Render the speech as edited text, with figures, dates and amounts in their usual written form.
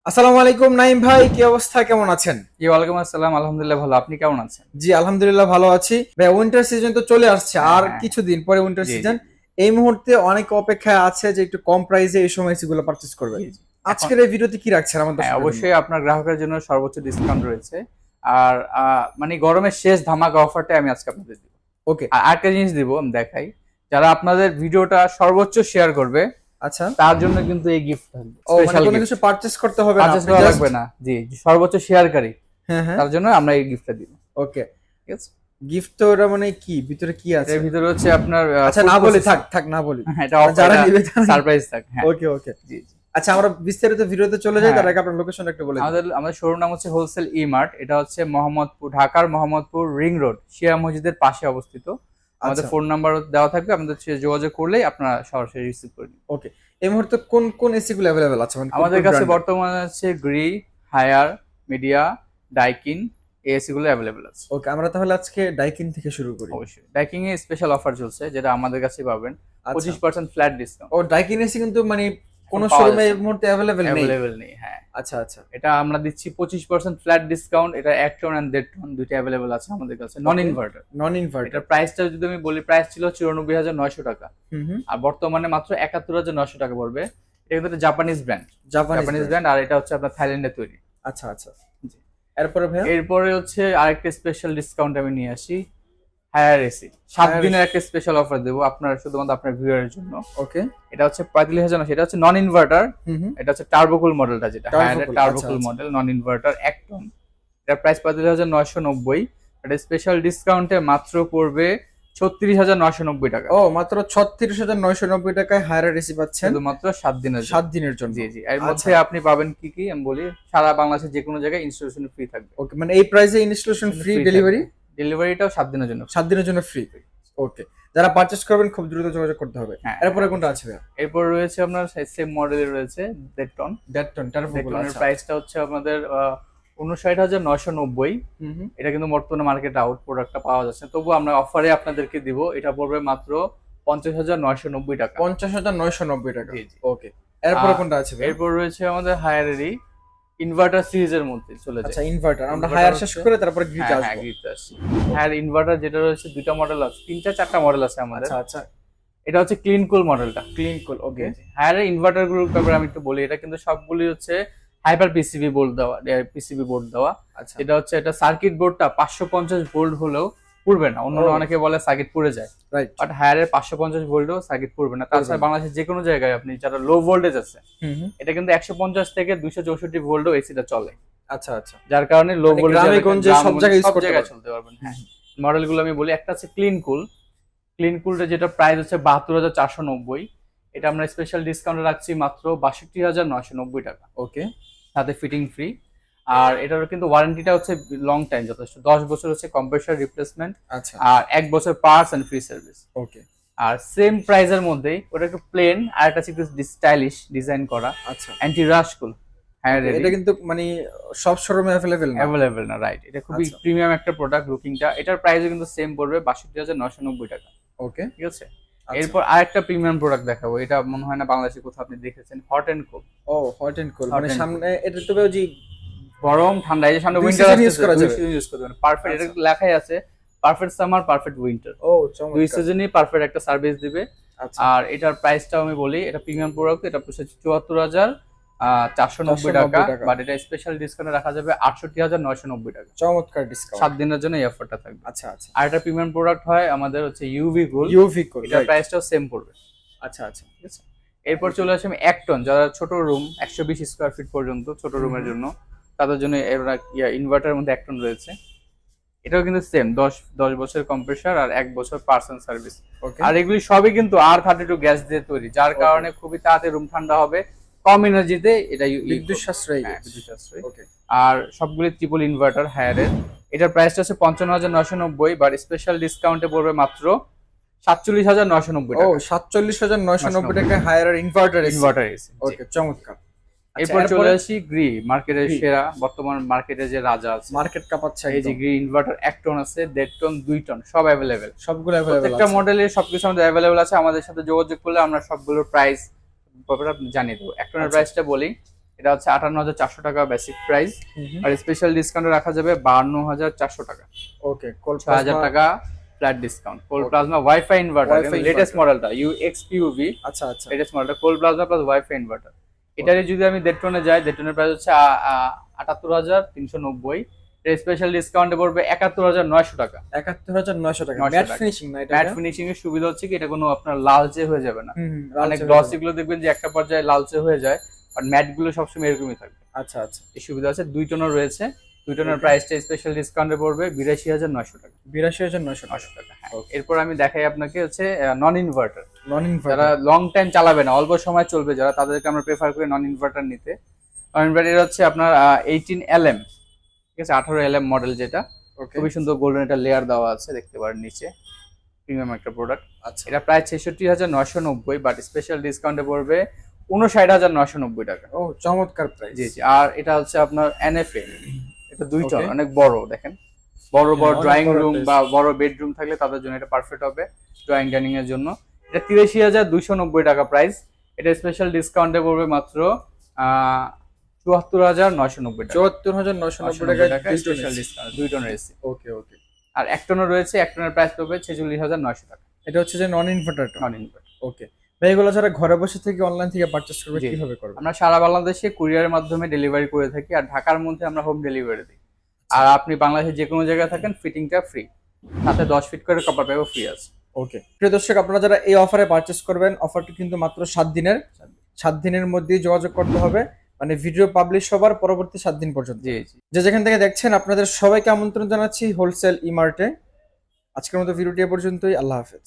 আসসালামু আলাইকুম নাইম ভাই, কি অবস্থা, কেমন আছেন? জি ওয়ালাইকুম আসসালাম, আলহামদুলিল্লাহ ভালো। আপনি কেমন আছেন? জি আলহামদুলিল্লাহ ভালো আছি ভাই। উইন্টার সিজন তো চলে আসছে, হ্যাঁ আর হ্যাঁ। কিছুদিন পরে উইন্টার জি জি সিজন। জি এই মুহূর্তে অনেক অপেক্ষায় আছে যে একটু কম প্রাইসে এই সময় এসি গুলো পারচেজ করবে। জি জি। এখন আজকের এই ভিডিওতে কি রাখছেন আমার হ্যাঁ, দর্শকদের জন্য? অবশ্যই আপনার গ্রাহকের জন্য সর্বোচ্চ ডিসকাউন্ট রয়েছে। আর মানে গরমের শেষ ধামাকা অফারটা আমি আজকে আপনাদের দিব। ওকে। আর আরেকটা জিনিস দিব, আমি দেখাই। যারা আপনাদের ভিডিওটা সর্বোচ্চ শেয়ার করবে আচ্ছা। তার জন্য কিন্তু এই গিফট থাকবে, ও মানে স্পেশাল কোনো গিফট। কিছু পারচেজ করতে হবে না, পারচেজ আপনি করা জাস্ট। লাগবে না, জি সর্বোচ্চ শেয়ারকারী হ্যাঁ হ্যাঁ। তার জন্য আমরা এই গিফটটা দিব। ওকে। ঠিক আছে। গিফট তো ওটা মানে কি, ভিতরে কি আছে? এটার ভিতরে হচ্ছে আপনার আচ্ছা ফুড না বলি, থাক প্রসেসর। থাক না বলি। হ্যাঁ, এটা মানে যারা নিবে তারা। সারপ্রাইজ থাক। হ্যাঁ। ওকে ওকে। জি জি। আচ্ছা আমরা বিস্তারিত ভিডিওতে চলে যাই, হ্যাঁ, তার আগে আপনার লোকেশনটা একটু বলে দিন। আমাদের আমাদের শোরুম নাম হচ্ছে হোলসেল ই মার্ট। এটা হচ্ছে ঢাকার মোহাম্মদপুর রিং রোড শিয়া মসজিদের পাশে অবস্থিত। আমাদের আচ্ছা ফোন নাম্বার দেওয়া থাকবে, আমাদের সাথে যোগাযোগ করলেই আপনারা সরাসরি রিসিভ করে নিন। ওকে। এই মুহূর্তে কোন কোন এসি গুলো অ্যাভেলেবেল আছে, মানে কোন আমাদের কোন কাছে ব্র্যান্ডের? বর্তমানে আছে গ্রি, হায়ার, মিডিয়া, ডাইকিন, এই এসি গুলো অ্যাভেলেবেল আছে। ওকে, আমরা তাহলে আজকে ডাইকিন থেকে শুরু করি। অবশ্যই ডাইকিং এ স্পেশাল অফার চলছে, যেটা আমাদের কাছে পাবেন আচ্ছা। 25% ফ্ল্যাট ডিসকাউন্ট। ও ডাইকিন এসি কিন্তু মানে কোন পাওয়া শোরুমে এই যাচ্ছে মুহূর্তে অ্যাভেলেবেল নেই? অ্যাভেলেবেল নেই। হ্যাঁ, আচ্ছা আচ্ছা। এটা আমরা দিচ্ছি 25% ফ্ল্যাট ডিসকাউন্ট। এটা 1 টন এন্ড 1.5 টন দুইটা অ্যাভেলেবেল আছে আমাদের কাছে, নন ইনভার্টার। নন ইনভার্টার। এটার প্রাইসটা যদি আমি বলি, প্রাইস ছিল 94,900 টাকা, হুম হুম। আর বর্তমানে মাত্র 71,900 টাকা পড়বে। এটা কিন্তু একটা Japanese brand. Japanese Japanese brand। Brand, আর এটা হচ্ছে আপনার থাইল্যান্ডে তৈরি। আচ্ছা আচ্ছা। জি। এরপরে ভাইয়া? এরপরে হচ্ছে আরেকটা স্পেশাল ডিসকাউন্ট আমি নিয়ে আসি, হায়ার এসি। 7 হায়ার দিনের এসি। একটা স্পেশাল অফার দেবো আপনার, শুধুমাত্র আপনার ভিউয়ারের জন্য। ওকে। এটা হচ্ছে 45,000। এটা হচ্ছে নন ইনভার্টার। হুম হুম। এটা হচ্ছে টার্বোকুল মডেলটা, যেটা হায়ারের টার্বোকুল, আচ্ছা টার্বোকুল আচ্ছা। Model, non inverter 1 ton. এটার প্রাইস 45,990। এটা স্পেশাল ডিসকাউন্টে মাত্র পড়বে 36,990 টাকা। ও মাত্র 36,990 টাকায় হায়ার এসি পাচ্ছেন, শুধুমাত্র 7 দিনের জন্য। 7 দিনের জন্য। জি জি। এর আচ্ছা। মধ্যে আপনি পাবেন কি কি আমি বলি, সারা বাংলাদেশের যে কোনো জায়গায় ইনস্টলেশন ফ্রি থাকবে। ওকে, মানে এই প্রাইসে ইনস্টলেশন ফ্রি, ডেলিভারি ডেলিভারিটাও 7 দিনের জন্য। 7 দিনের জন্য ফ্রি। ওকে। যারা পারচেজ করবেন খুব দ্রুত যোগাযোগ করতে হবে। হ্যাঁ। এরপরে কোনটা আছে ভাইয়া? এরপর রয়েছে আপনার সেম মডেলের রয়েছে 1.5 টন। 1.5 টন টার্বোকুল, ডেটনের আচ্ছা। প্রাইসটা হচ্ছে আপনাদের 59,990। হুম হুম। এটা কিন্তু বর্তমানে মার্কেটে আউট প্রোডাক্টটা পাওয়া যাচ্ছে, তবু আমরা অফারে আপনাদেরকে দিব। এটা পড়বে মাত্র 50,990 টাকা। 50,990 টাকা। জি জি। ওকে। এরপরে আহ, কোনটা আছে ভাই? এরপর রয়েছে আমাদের হায়ারেরই ইনভার্টার সিরিজের মধ্যে চলে যায়। আচ্ছা ইনভার্টার, আমরা ইনভার্টার হায়ার শেষ হচ্ছে, করে তারপরে গ্রিতে হ্যাঁ হ্যাঁ, আসবো। গ্রিতে আসছি। হায়ার ইনভার্টার যেটা রয়েছে দুইটা মডেল আছে, তিনটা চারটা মডেল আছে আমাদের। আচ্ছা আচ্ছা। এটা হচ্ছে ক্লিন কুল মডেলটা। ক্লিন কুল, ওকে। হায়ারের ইনভার্টার গুলোর ব্যাপারে আমি একটু বলি, এটা কিন্তু সবগুলি হচ্ছে হাইপার পিসিবি বোর্ড দেওয়া, পিসিবি বোর্ড দেওয়া। আচ্ছা। এটা হচ্ছে, এটা সার্কিট বোর্ডটা 550 ভোল্ট হলেও পুড়বে না। অন্য ও। অনেকে বলে সার্কিট পুড়ে যায়, রাইট। বাট হায়ারের 550 ভোল্টেও সার্কিট পুড়বে না। তাছাড়া না। বাংলাদেশের যে কোনো জায়গায় আপনি যারা লো ভোল্টেজ আছে, হুম হুম। এটা কিন্তু 150 থেকে 264 ভোল্টও এসিটা চলে। আচ্ছা আচ্ছা। যার কারণে লো মানে ভোল্টেজ গ্রামে গঞ্জে সব জায়গায় ইউজ করতে পারবে। চলতে পারবেন। হ্যাঁ, মডেলগুলো আমি বলি, একটা আছে ক্লিন কুল। ক্লিন কুলটা যেটা প্রাইস হচ্ছে 72,490। এটা আমরা স্পেশাল ডিসকাউন্টে রাখছি মাত্র 62,990 টাকা, ওকে। সাথে ফিটিং ফ্রি। আর এটার কিন্তু ওয়ারেন্টিটা হচ্ছে লং টাইম, যথেষ্ট 10 বছর হচ্ছে কম্প্রেসর রিপ্লেসমেন্ট, আচ্ছা। আর 1 বছর parts and free service. Okay. আর সেম প্রাইসের মধ্যেই ওটা একটু প্লেন, আর একটা একটু স্টাইলিশ ডিজাইন করা আচ্ছা। অ্যান্টি রাশ কুল। হ্যাঁ, এটা কিন্তু মানে সব শোরুমে অ্যাভেলেবেল না। অ্যাভেলেবেল না, রাইট। এটা খুবই আচ্ছা। প্রিমিয়াম একটা প্রোডাক্ট লুকিংটা। এটার প্রাইসও কিন্তু সেম পড়বে 62,990 টাকা। ওকে। ঠিক আছে। আচ্ছা। এরপর আরেকটা প্রিমিয়াম প্রোডাক্ট দেখাবো, এটা মনে হয় না বাংলাদেশে কোথাও আপনি দেখেছেন, হট এন্ড কুল। ও হট এন্ড কুল, Hot মানে and সামনে এটা তো যে গরম ঠান্ডা, এই যে সামনে দুই উইন্টার season আসছে, use করা দুই যাবে। সিজন ইউজ করতে পারেন। পারফেক্ট, এটা আচ্ছা। লেখাই আছে পারফেক্ট সামার, পারফেক্ট উইন্টার, ও দুই চমৎকার। সিজনই পারফেক্ট একটা সার্ভিস দিবে। আচ্ছা। আর এটার প্রাইসটাও আমি বলি, এটা প্রিমিয়াম প্রোডাক্ট, এটা পড়ছে 74,490 টাকা, টাকা। বাট এটা স্পেশাল ডিসকাউন্টে রাখা যাবে 68,990 টাকা। চমৎকার ডিসকাউন্ট। 7 দিনের জন্য এই অফারটা থাকবে। আচ্ছা আচ্ছা। আর এটা প্রিমিয়াম প্রোডাক্ট হয় আমাদের হচ্ছে ইউভি কুল। ইউভি কুল, এটার প্রাইসটাও সেম পড়বে। আচ্ছা আচ্ছা। ঠিক আছে। এরপর চলে আসে আমি 1 টন, যারা ছোট রুম 120 স্কোয়ার ফিট পর্যন্ত ছোট রুমের জন্য, তাদের জন্য ইনভার্টারের মধ্যে 1 টন রয়েছে। এটাও কিন্তু সেম 10 বছর কম্প্রেসর আর 1 বছর পার্সন সার্ভিস। ওকে। আর এগুলি সবই কিন্তু R32 গ্যাস দিয়ে তৈরি, যার কারণে খুবই তাড়াতাড়ি রুম ঠান্ডা হবে, কম এনার্জিতে এটা বিদ্যুৎ সাশ্রয়ী। হ্যাঁ, বিদ্যুৎ সাশ্রয়ী। ওকে। আর সবগুলি ট্রিপল ইনভার্টার হায়ারের। এটার প্রাইসটা হচ্ছে 55,990, বাট স্পেশাল ডিসকাউন্টে পড়বে মাত্র 47,990 ও টাকা। 47,990 টাকায় Haier inverter AC. Inverter AC. Okay চমৎকার। এরপর চলে আসি গ্রি, মার্কেটের Gree। সেরা, বর্তমান মার্কেটে যে রাজা আছে। মার্কেট কাঁপাচ্ছে এই যে একদম। গ্রি ইনভার্টার 1 টন আছে, 1.5 টন, 2 টন, সব অ্যাভেলেবেল। সবগুলো অ্যাভেলেবেল প্রত্যেকটা আছে। মডেলের সবকিছু আমাদের অ্যাভেলেবেল আছে। আমাদের সাথে যোগাযোগ করলে আমরা সবগুলোর প্রাইস ব্যাপারে জানিয়ে দেবো। 1 টনের আচ্ছা। প্রাইসটা বলি, এটা হচ্ছে 58,400 টাকা বেসিক প্রাইস, আর স্পেশাল ডিসকাউন্টে রাখা যাবে 52,400 টাকা। ওকে, কোল 6,000 টাকা ফ্ল্যাট ডিসকাউন্ট। কোল প্লাজমা ওয়াইফাই ইনভার্টার, লেটেস্ট মডেলটা UXPUV, আচ্ছা আচ্ছা, লেটেস্ট মডেলটা কোল প্লাজমা প্লাস ওয়াইফাই ইনভার্টার। এটারে যদি আমি দেড় টনে যাই, দেড় টনের প্রাইস হচ্ছে 78,390। এর স্পেশাল ডিসকাউন্টে পড়বে 71,900 টাকা। 71,900 টাকা। ম্যাট ফিনিশিং না এটা? ম্যাট ফিনিশিং এর সুবিধা হচ্ছে কি এটা কোনো আপনার লালচে হয়ে যাবে না। অনেক গ্লসি গুলো দেখবেন যে একটা পর্যায়ে লালচে হয়ে যায়, আর ম্যাট গুলো সবসময় এরকমই থাকবে। আচ্ছা আচ্ছা, এই সুবিধা আছে। 2 টনের রয়েছে, 2 টনের প্রাইসটা স্পেশাল ডিসকাউন্টে পড়বে 82,900 টাকা। 82,900 টাকা, হ্যাঁ। এরপর আমি দেখাই আপনাকে হচ্ছে নন ইনভার্টার। নন ইনভার্টার যারা লং টাইম চালাবে না, অল্প সময় চলবে যারা, তাদেরকে আমরা প্রেফার করি নন ইনভার্টার নিতে। নন ইনভার্টার হচ্ছে আপনার 18LM, ঠিক আছে, 18LM মডেল, যেটা খুবই সুন্দর গোল্ডেন একটা লেয়ার দেওয়া আছে, দেখতে পারেন নিচে, প্রিমিয়াম একটা প্রোডাক্ট। আচ্ছা, এটা প্রায় 66,990, বাট স্পেশাল ডিসকাউন্টে পড়বে 59,990 টাকা। ও চমৎকার প্রাইস। জি জি। আর এটা হচ্ছে আপনার NFA, এটা 2 টন, অনেক বড়, দেখেন বড় বড় ড্রয়িং রুম বা বড় বেডরুম থাকলে তাদের জন্য এটা পারফেক্ট হবে, ড্রয়িং ডাইনিং এর জন্য। এটা 83,290 টাকা প্রাইস। এটা স্পেশাল ডিসকাউন্টে পড়বে মাত্র 74,990 টাকা। 74,990 টাকা স্পেশাল ডিসকাউন্ট, 2 টনের এসি। ওকে ওকে। আর 1 টনের রয়েছে, 1 টনের প্রাইস পড়বে 46,900 টাকা। এটা হচ্ছে যে নন ইনভার্টারটা। নন ইনভার্টার। ওকে ভাই, এগুলো যারা ঘরে বসে থেকে অনলাইন থেকে পারচেজ করবে জি। কিভাবে করবে? আমরা সারা বাংলাদেশে কুরিয়ারের মাধ্যমে ডেলিভারি করে থাকি, আর ঢাকার মধ্যে আমরা হোম ডেলিভারি দিই। আর আপনি বাংলাদেশের যে কোনো জায়গায় থাকেন, ফিটিংটা ফ্রি, সাথে 10 ফিট করে কপার পাইপও ফ্রি আছে। ওকে প্রিয় দর্শক, আপনারা যারা এই অফারে পারচেজ করবেন, অফারটি কিন্তু মাত্র 7 দিনের। 7 দিনের মধ্যেই যোগাযোগ করতে হবে, মানে ভিডিও পাবলিশ হবার পরবর্তী 7 দিন পর্যন্ত। জি জি। যে যেখান থেকে দেখছেন, আপনাদের সবাইকে আমন্ত্রণ জানাচ্ছি হোলসেল ইমার্টে। আজকের মতো ভিডিওটি এ পর্যন্তই। আল্লাহ হাফেজ।